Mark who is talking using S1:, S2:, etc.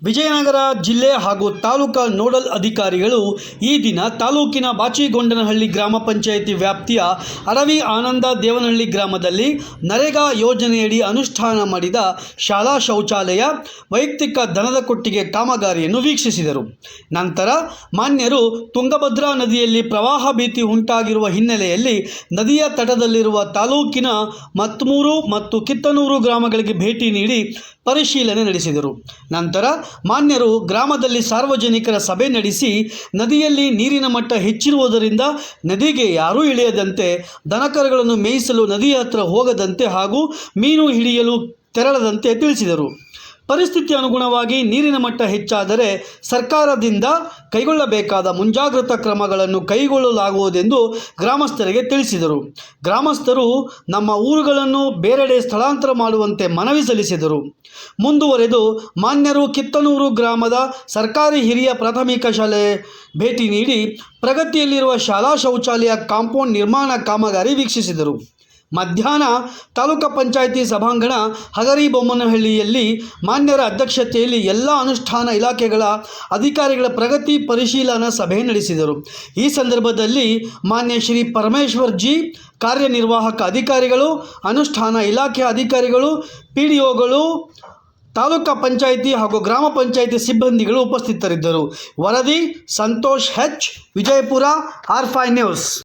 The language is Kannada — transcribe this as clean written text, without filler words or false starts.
S1: ವಿಜಯನಗರ ಜಿಲ್ಲೆ ಹಾಗೂ ತಾಲೂಕಾ ನೋಡಲ್ ಅಧಿಕಾರಿಗಳು ಈ ದಿನ ತಾಲೂಕಿನ ಬಾಚಿಗೊಂಡನಹಳ್ಳಿ ಗ್ರಾಮ ಪಂಚಾಯಿತಿ ವ್ಯಾಪ್ತಿಯ ಅಡವಿ ಆನಂದ ದೇವನಹಳ್ಳಿ ಗ್ರಾಮದಲ್ಲಿ ನರೇಗಾ ಯೋಜನೆಯಡಿ ಅನುಷ್ಠಾನ ಮಾಡಿದ ಶಾಲಾ ಶೌಚಾಲಯ ವೈಯಕ್ತಿಕ ದನದ ಕೊಟ್ಟಿಗೆ ಕಾಮಗಾರಿಯನ್ನು ವೀಕ್ಷಿಸಿದರು. ನಂತರ ಮಾನ್ಯರು ತುಂಗಭದ್ರಾ ನದಿಯಲ್ಲಿ ಪ್ರವಾಹ ಭೀತಿ ಉಂಟಾಗಿರುವ ಹಿನ್ನೆಲೆಯಲ್ಲಿ ನದಿಯ ತಟದಲ್ಲಿರುವ ತಾಲೂಕಿನ ಮತ್ಮೂರು ಮತ್ತು ಕಿತ್ತನೂರು ಗ್ರಾಮಗಳಿಗೆ ಭೇಟಿ ನೀಡಿ ಪರಿಶೀಲನೆ ನಡೆಸಿದರು. ನಂತರ ಮಾನ್ಯರು ಗ್ರಾಮದಲ್ಲಿ ಸಾರ್ವಜನಿಕರ ಸಭೆ ನಡೆಸಿ ನದಿಯಲ್ಲಿ ನೀರಿನ ಮಟ್ಟ ಹೆಚ್ಚಿರುವುದರಿಂದ ನದಿಗೆ ಯಾರೂ ಇಳಿಯದಂತೆ, ದನಕರುಗಳನ್ನು ಮೇಯಿಸಲು ನದಿಯ ಹತ್ತಿರ ಹೋಗದಂತೆ ಹಾಗೂ ಮೀನು ಹಿಡಿಯಲು ತೆರಳದಂತೆ ತಿಳಿಸಿದರು. ಪರಿಸ್ಥಿತಿ ಅನುಗುಣವಾಗಿ ನೀರಿನ ಮಟ್ಟ ಹೆಚ್ಚಾದರೆ ಸರ್ಕಾರದಿಂದ ಕೈಗೊಳ್ಳಬೇಕಾದ ಮುಂಜಾಗ್ರತಾ ಕ್ರಮಗಳನ್ನು ಕೈಗೊಳ್ಳಲಾಗುವುದೆಂದು ಗ್ರಾಮಸ್ಥರಿಗೆ ತಿಳಿಸಿದರು. ಗ್ರಾಮಸ್ಥರು ನಮ್ಮ ಊರುಗಳನ್ನು ಬೇರೆಡೆ ಸ್ಥಳಾಂತರ ಮಾಡುವಂತೆ ಮನವಿ ಸಲ್ಲಿಸಿದರು. ಮುಂದುವರೆದು ಮಾನ್ಯರು ಕಿತ್ತನೂರು ಗ್ರಾಮದ ಸರ್ಕಾರಿ ಹಿರಿಯ ಪ್ರಾಥಮಿಕ ಶಾಲೆ ಭೇಟಿ ನೀಡಿ ಪ್ರಗತಿಯಲ್ಲಿರುವ ಶಾಲಾ ಶೌಚಾಲಯ ಕಾಂಪೌಂಡ್ ನಿರ್ಮಾಣ ಕಾಮಗಾರಿ ವೀಕ್ಷಿಸಿದರು. ಮಧ್ಯಾಹ್ನ ತಾಲೂಕು ಪಂಚಾಯಿತಿ ಸಭಾಂಗಣ ಹಗರಿಬೊಮ್ಮನಹಳ್ಳಿಯಲ್ಲಿ ಮಾನ್ಯರ ಅಧ್ಯಕ್ಷತೆಯಲ್ಲಿ ಎಲ್ಲ ಅನುಷ್ಠಾನ ಇಲಾಖೆಗಳ ಅಧಿಕಾರಿಗಳ ಪ್ರಗತಿ ಪರಿಶೀಲನಾ ಸಭೆ ನಡೆಸಿದರು. ಈ ಸಂದರ್ಭದಲ್ಲಿ ಮಾನ್ಯ ಶ್ರೀ ಪರಮೇಶ್ವರ್ ಜಿ, ಕಾರ್ಯನಿರ್ವಾಹಕ ಅಧಿಕಾರಿಗಳು, ಅನುಷ್ಠಾನ ಇಲಾಖೆ ಅಧಿಕಾರಿಗಳು, PDOಗಳು, ತಾಲೂಕು ಪಂಚಾಯಿತಿ ಹಾಗೂ ಗ್ರಾಮ ಪಂಚಾಯಿತಿ ಸಿಬ್ಬಂದಿಗಳು ಉಪಸ್ಥಿತರಿದ್ದರು. ವರದಿ Santosh H, Vijayapura, R5 news.